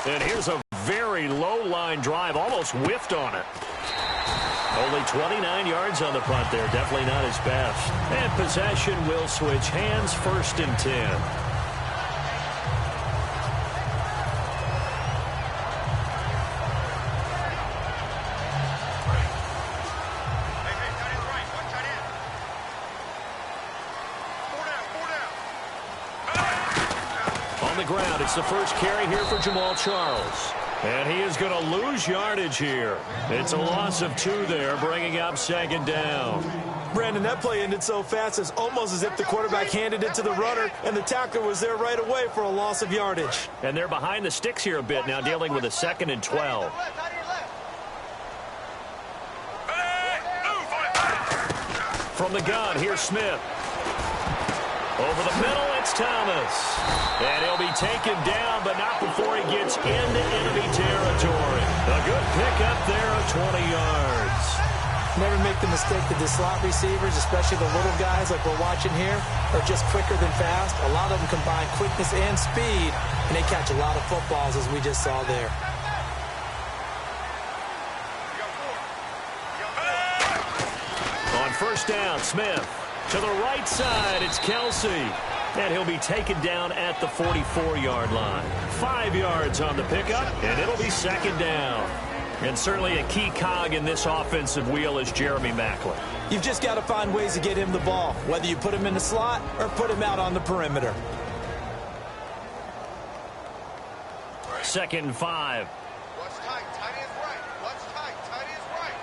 And here's a very low line drive, almost whiffed on it. Only 29 yards on the punt there. Definitely not his best. And possession will switch hands, 1st and 10. On the ground, it's the first carry here for Jamal Charles. And he is going to lose yardage here. It's a loss of 2 there, bringing up 2nd down. Brandon, that play ended so fast, it's almost as if the quarterback handed it to the runner, and the tackler was there right away for a loss of yardage. And they're behind the sticks here a bit now, dealing with a 2nd and 12. From the gun, here's Smith. Over the middle, it's Thomas. And he'll be taken down, but not before he gets into enemy territory. A good pickup there of 20 yards. Never make the mistake that the slot receivers, especially the little guys like we're watching here, are just quicker than fast. A lot of them combine quickness and speed, and they catch a lot of footballs, as we just saw there. On 1st down, Smith. To the right side, it's Kelsey. And he'll be taken down at the 44-yard line. 5 yards on the pickup, and it'll be 2nd down. And certainly a key cog in this offensive wheel is Jeremy Maclin. You've just got to find ways to get him the ball, whether you put him in the slot or put him out on the perimeter. 2nd and 5. What's tight? Tight is right. What's tight? Tight is right.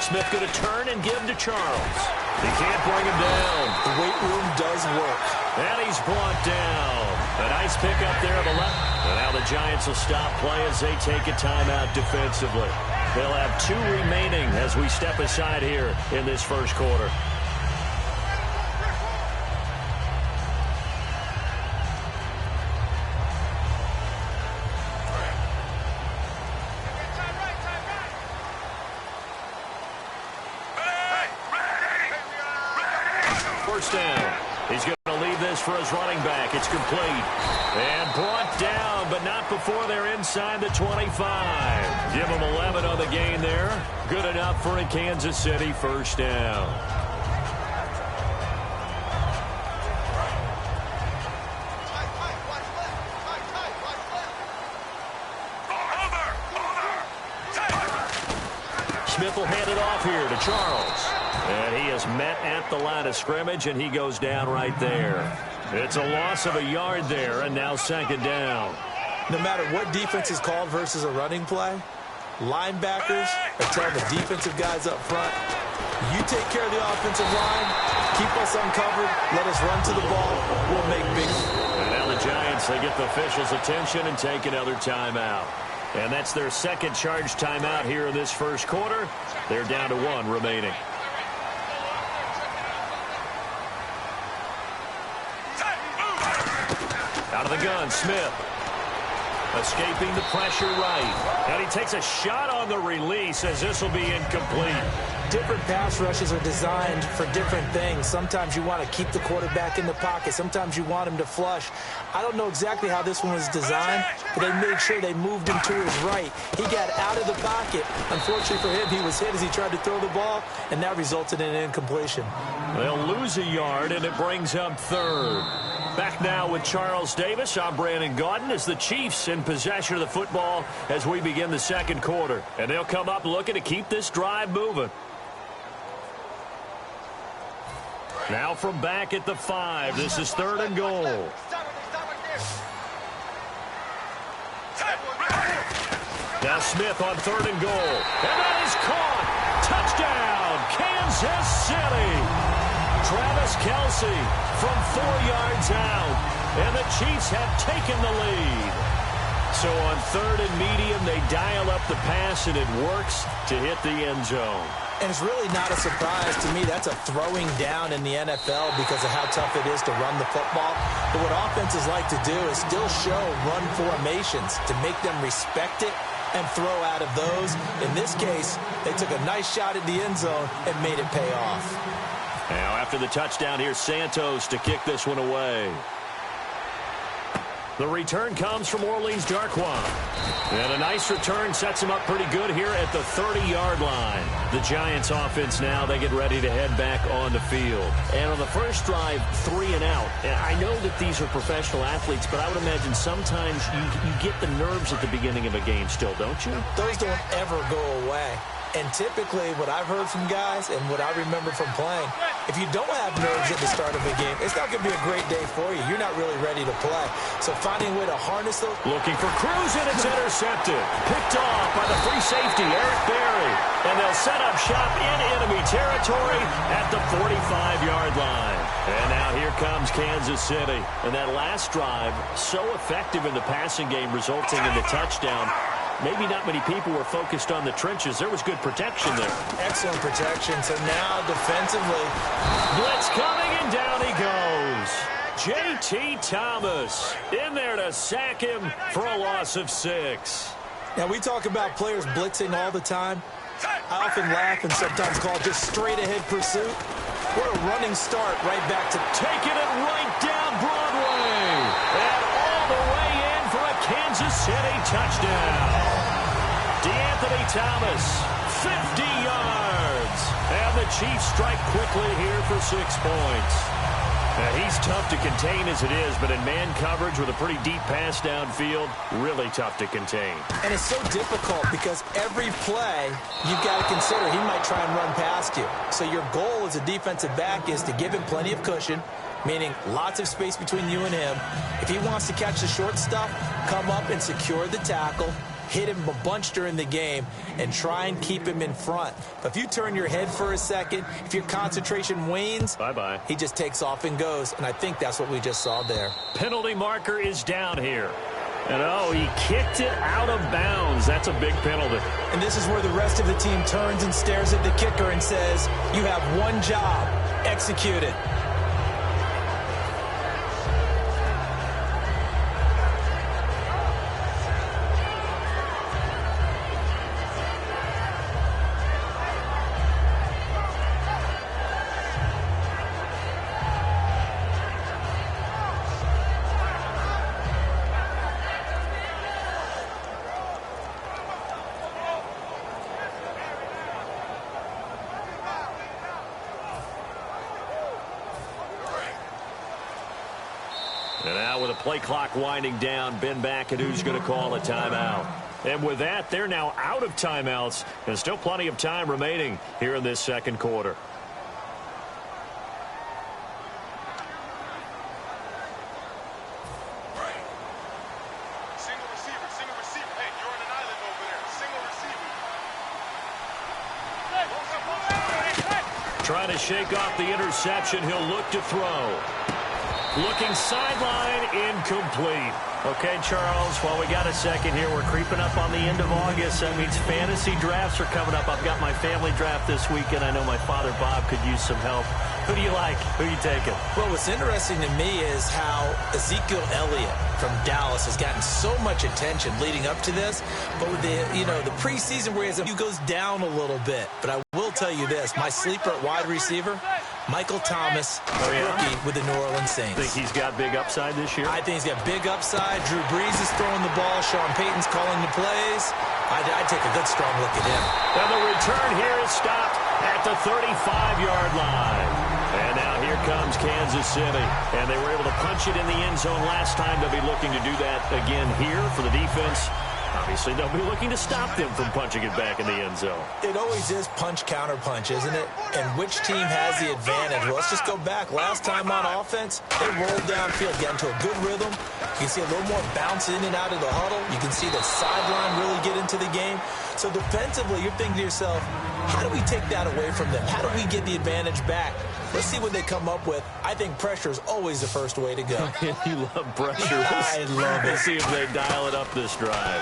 Smith going to turn and give to Charles. He can't bring him down. The weight room does work. And he's brought down. A nice pickup there of 11. And now the Giants will stop play as they take a timeout defensively. They'll have 2 remaining as we step aside here in this 1st quarter. Down. He's going to leave this for his running back. It's complete. And brought down, but not before they're inside the 25. Give him 11 on the gain there. Good enough for a Kansas City 1st down. Smith will hand it off here to Charles. And he is met at the line of scrimmage, and he goes down right there. It's a loss of a yard there, and now 2nd down. No matter what defense is called versus a running play, linebackers are telling the defensive guys up front, you take care of the offensive line, keep us uncovered, let us run to the ball, we'll make big. And now the Giants, they get the officials' attention and take another timeout. And that's their 2nd charge timeout here in this 1st quarter. They're down to 1 remaining. Out of the gun, Smith. Escaping the pressure right. And he takes a shot on the release as this will be incomplete. Different pass rushes are designed for different things. Sometimes you want to keep the quarterback in the pocket. Sometimes you want him to flush. I don't know exactly how this one was designed, but they made sure they moved him to his right. He got out of the pocket. Unfortunately for him, he was hit as he tried to throw the ball, and that resulted in an incompletion. They'll lose a yard, and it brings up 3rd. Back now with Charles Davis. I'm Brandon Gaudin as the Chiefs in possession of the football as we begin the 2nd quarter. And they'll come up looking to keep this drive moving. Now from back at the 5. This is 3rd and goal. Now Smith on 3rd and goal. And that is caught. Touchdown, Kansas City. Travis Kelsey from 4 yards out. And the Chiefs have taken the lead. So on 3rd and medium, they dial up the pass, and it works to hit the end zone. And it's really not a surprise to me. That's a throwing down in the NFL because of how tough it is to run the football. But what offenses like to do is still show run formations to make them respect it and throw out of those. In this case, they took a nice shot at the end zone and made it pay off. Now after the touchdown, here's Santos to kick this one away. The return comes from Orleans Darkwa. And a nice return sets him up pretty good here at the 30-yard line. The Giants offense now, they get ready to head back on the field. And on the first drive, 3 and out. And I know that these are professional athletes, but I would imagine sometimes you get the nerves at the beginning of a game still, don't you? Those don't ever go away. And typically, what I've heard from guys and what I remember from playing, if you don't have nerves at the start of a game, it's not going to be a great day for you. You're not really ready to play. So finding a way to harness those. Looking for Cruz, and it's intercepted. Picked off by the free safety, Eric Berry. And they'll set up shop in enemy territory at the 45-yard line. And now here comes Kansas City. And that last drive, so effective in the passing game, resulting in the touchdown. Maybe not many people were focused on the trenches. There was good protection there. Excellent protection. So now defensively. Blitz coming, and down he goes. J.T. Thomas in there to sack him for a loss of 6. Now, we talk about players blitzing all the time. I often laugh and sometimes call it just straight-ahead pursuit. What a running start right back to taking it right down Broadway. And all the way in for a Kansas City touchdown. DeAnthony Thomas, 50 yards. And the Chiefs strike quickly here for 6 points. Now, he's tough to contain as it is, but in man coverage with a pretty deep pass downfield, really tough to contain. And it's so difficult because every play you've got to consider he might try and run past you. So your goal as a defensive back is to give him plenty of cushion, meaning lots of space between you and him. If he wants to catch the short stuff, come up and secure the tackle, hit him a bunch during the game, and try and keep him in front. But if you turn your head for a second, if your concentration wanes, bye-bye. He just takes off and goes, and I think that's what we just saw there. Penalty marker is down here. And, oh, he kicked it out of bounds. That's a big penalty. And this is where the rest of the team turns and stares at the kicker and says, you have one job, execute it. And now with the play clock winding down, Ben back and who's going to call a timeout. And with that, they're now out of timeouts, and still plenty of time remaining here in this second quarter. Single receiver. Hey, you're on an island over there. Single receiver. Trying to shake off the interception. He'll look to throw. Looking sideline, incomplete. Okay, Charles, while we got a second here, we're creeping up on the end of August. That means fantasy drafts are coming up. I've got my family draft this weekend. I know my father, Bob, could use some help. Who do you like? Who are you taking? Well, what's interesting to me is how Ezekiel Elliott from Dallas has gotten so much attention leading up to this. But with the preseason where he goes down a little bit. But I will tell you this, my sleeper at wide receiver, Michael Thomas, rookie with the New Orleans Saints. Think he's got big upside this year? I think he's got big upside. Drew Brees is throwing the ball. Sean Payton's calling the plays. I'd take a good, strong look at him. And the return here is stopped at the 35-yard line. And now here comes Kansas City. And they were able to punch it in the end zone last time. They'll be looking to do that again here for the defense. Obviously, they'll be looking to stop them from punching it back in the end zone. It always is punch, counter punch, isn't it? And which team has the advantage? Well, let's just go back. Last time on offense, they rolled downfield, get into a good rhythm. You can see a little more bounce in and out of the huddle. You can see the sideline really get into the game. So defensively, you're thinking to yourself, how do we take that away from them? How do we get the advantage back? Let's see what they come up with. I think pressure is always the first way to go. You love pressure. I love it. Let's see if they dial it up this drive.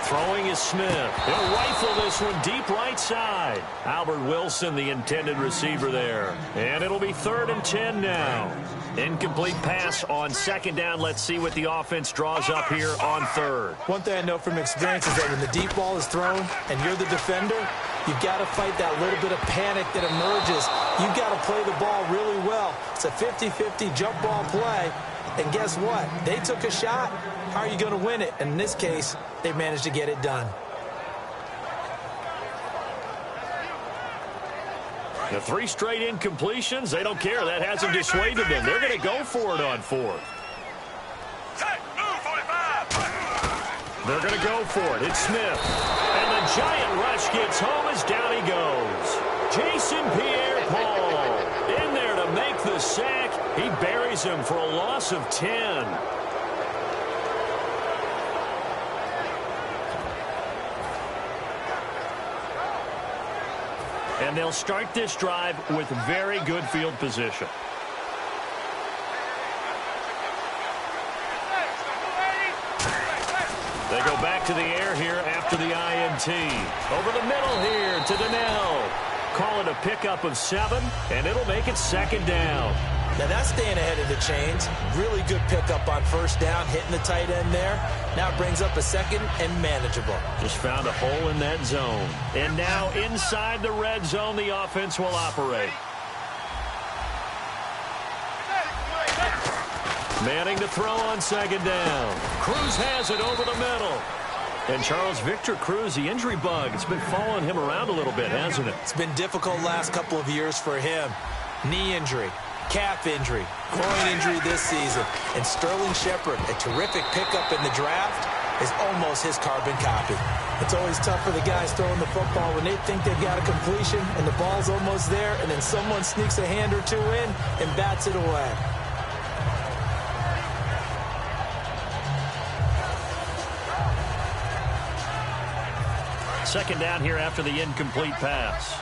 Throwing is Smith. He'll rifle this one deep right side. Albert Wilson, the intended receiver there. And it'll be 3rd and 10 now. Incomplete pass on 2nd down. Let's see what the offense draws up here on 3rd. One thing I know from experience is that when the deep ball is thrown and you're the defender, you've got to fight that little bit of panic that emerges. You've got to play the ball really well. It's a 50-50 jump ball play. And guess what? They took a shot. How are you going to win it? And in this case, they managed to get it done. The 3 straight incompletions, they don't care. That hasn't dissuaded them. They're going to go for it on 4th. They're going to go for it. It's Smith. And the giant rush gets home as down he goes. Jason Pierre-Paul in there to make the sack. He buries him for a loss of 10. And they'll start this drive with very good field position. They go back to the air here after the INT. Over the middle here to Donnell. Call it a pickup of 7, and it'll make it 2nd down. Now that's staying ahead of the chains. Really good pickup on 1st down, hitting the tight end there. Now it brings up a 2nd and manageable. Just found a hole in that zone. And now inside the red zone, the offense will operate. Manning to throw on 2nd down. Cruz has it over the middle. And Charles, Victor Cruz, the injury bug, it's been following him around a little bit, hasn't it? It's been difficult last couple of years for him. Knee injury, calf injury, groin injury this season. And Sterling Shepard, a terrific pickup in the draft, is almost his carbon copy. It's always tough for the guys throwing the football when they think they've got a completion and the ball's almost there, and then someone sneaks a hand or 2 in and bats it away. Second down here after the incomplete pass.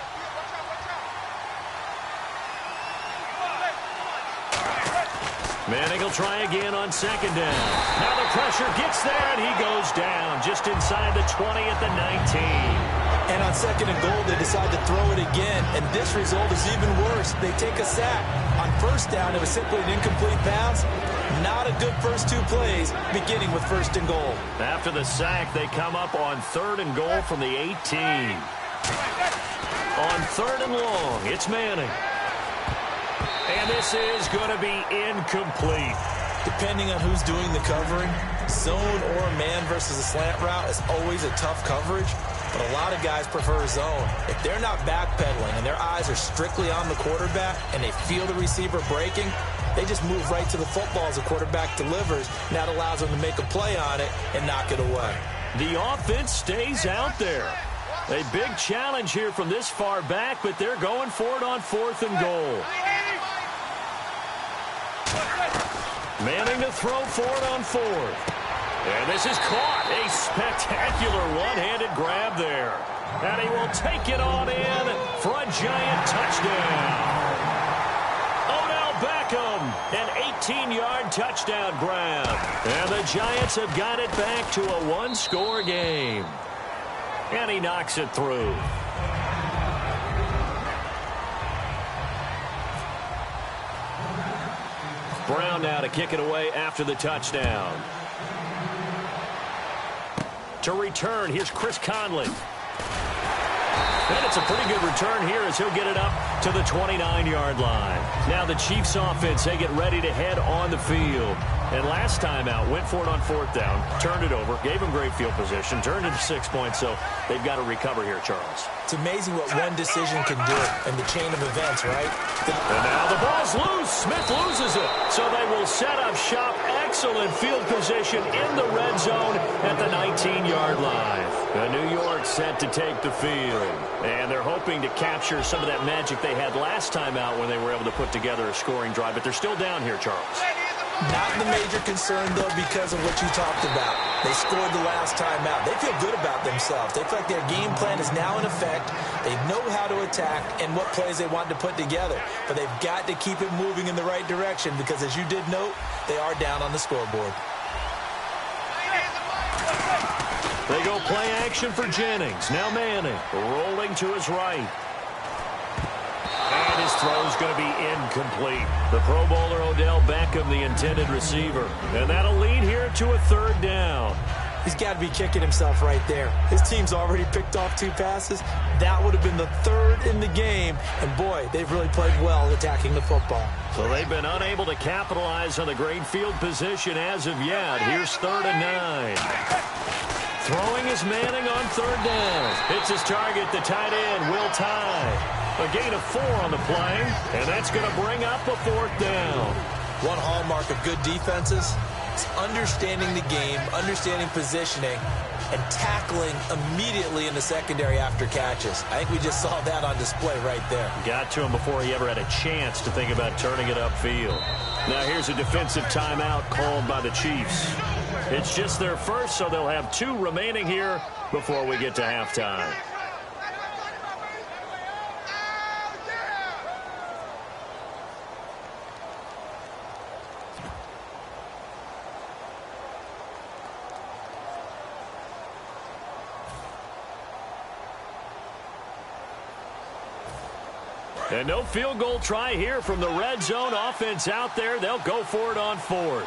Manning will try again on 2nd down. Now the pressure gets there, and he goes down just inside the 20 at the 19. And on 2nd and goal, they decide to throw it again, and this result is even worse. They take a sack. On 1st down, it was simply an incomplete pass. Not a good first 2 plays, beginning with 1st and goal. After the sack, they come up on 3rd and goal from the 18. On 3rd and long, it's Manning. And this is going to be incomplete. Depending on who's doing the covering, zone or man versus a slant route is always a tough coverage, but a lot of guys prefer zone. If they're not backpedaling and their eyes are strictly on the quarterback and they feel the receiver breaking, they just move right to the football as the quarterback delivers, and that allows them to make a play on it and knock it away. The offense stays out there. A big challenge here from this far back, but they're going for it on 4th and goal. Manning to throw for it on 4th. And this is caught. A spectacular one-handed grab there. And he will take it on in for a giant touchdown. Beckham, an 18-yard touchdown grab. And the Giants have got it back to a 1-score game. And he knocks it through. Brown now to kick it away after the touchdown. To return, here's Chris Conley. And it's a pretty good return here as he'll get it up to the 29-yard line. Now the Chiefs offense, they get ready to head on the field. And last time out, went for it on 4th down, turned it over, gave him great field position, turned it to 6 points, so they've got to recover here, Charles. It's amazing what one decision can do in the chain of events, right? And now the ball's loose. Smith loses it. So they will set up shop. Excellent field position in the red zone at the 19-yard line. New York set to take the field. And they're hoping to capture some of that magic they had last time out when they were able to put together a scoring drive. But they're still down here, Charles. Not the major concern, though, because of what you talked about. They scored the last time out. They feel good about themselves. They feel like their game plan is now in effect. They know how to attack and what plays they want to put together. But they've got to keep it moving in the right direction because, as you did note, they are down on the scoreboard. They go play action for Jennings. Now Manning rolling to his right. And his throw's going to be incomplete. The Pro Bowler Odell Beckham, the intended receiver. And that'll lead here to a 3rd down. He's got to be kicking himself right there. His team's already picked off 2 passes. That would have been the 3rd in the game. And, boy, they've really played well attacking the football. So they've been unable to capitalize on the great field position as of yet. Here's 3rd and 9. Throwing is Manning on 3rd down. Hits his target, the tight end, Will Tye. A gain of 4 on the play, and that's going to bring up a 4th down. One hallmark of good defenses is understanding the game, understanding positioning, and tackling immediately in the secondary after catches. I think we just saw that on display right there. Got to him before he ever had a chance to think about turning it upfield. Now here's a defensive timeout called by the Chiefs. It's just their first, so they'll have 2 remaining here before we get to halftime. And no field goal try here from the red zone offense out there. They'll go for it on 4th.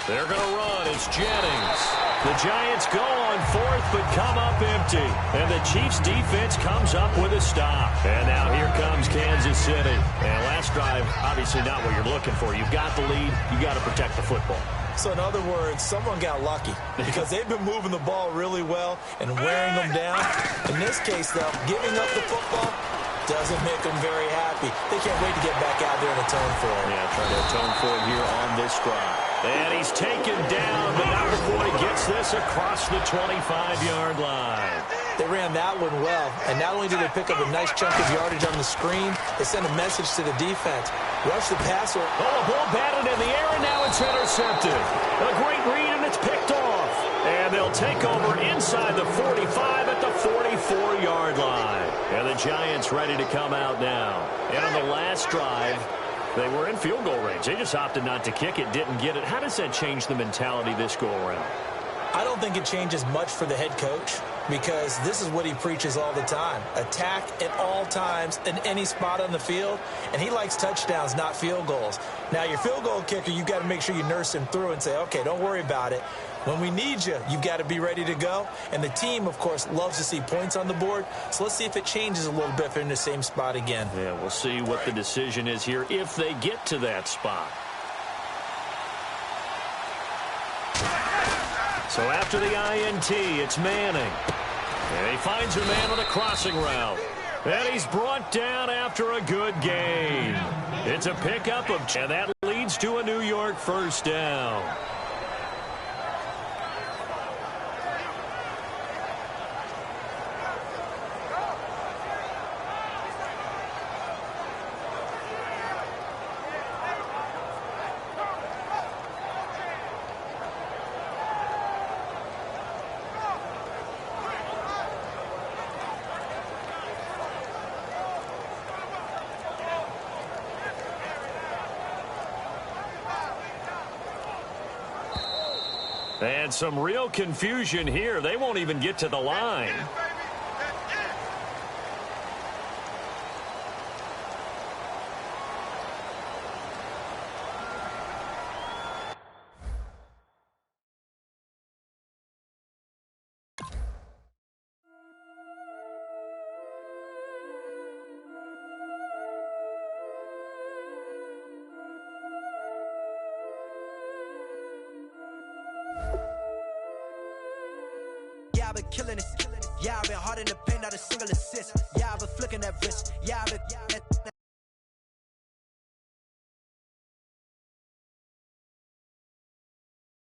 They're going to run. It's Jennings. The Giants go on 4th but come up empty. And the Chiefs defense comes up with a stop. And now here comes Kansas City. And last drive, obviously not what you're looking for. You've got the lead. You got to protect the football. So in other words, someone got lucky because they've been moving the ball really well and wearing them down. In this case, though, giving up the football doesn't make them very happy. They can't wait to get back out there and atone for it. Yeah, trying to atone for it here on this drive. And he's taken down, but not before he gets this across the 25-yard line. They ran that one well, and not only did they pick up a nice chunk of yardage on the screen, they sent a message to the defense. Rush the passer. Oh, a ball batted in the air, and now it's intercepted. A great read, and it's picked off. And they'll take over inside the 45 at the 44-yard line. And the Giants ready to come out now. And on the last drive, they were in field goal range. They just opted not to kick it, didn't get it. How does that change the mentality this go-around? I don't think it changes much for the head coach because this is what he preaches all the time. Attack at all times in any spot on the field, and he likes touchdowns, not field goals. Now, your field goal kicker, you've got to make sure you nurse him through and say, okay, don't worry about it. When we need you, you've got to be ready to go. And the team, of course, loves to see points on the board. So let's see if it changes a little bit if they're in the same spot again. Yeah, we'll see what the decision is here if they get to that spot. So after the INT, it's Manning. And he finds a man on a crossing route. And he's brought down after a good gain. It's a pickup of, and that leads to a New York first down. And some real confusion here. They won't even get to the line. Yeah, I've been killing it. Yeah, I've been hard in the paint, not a single assist. Yeah, I've been flicking that wrist. Yeah, I've been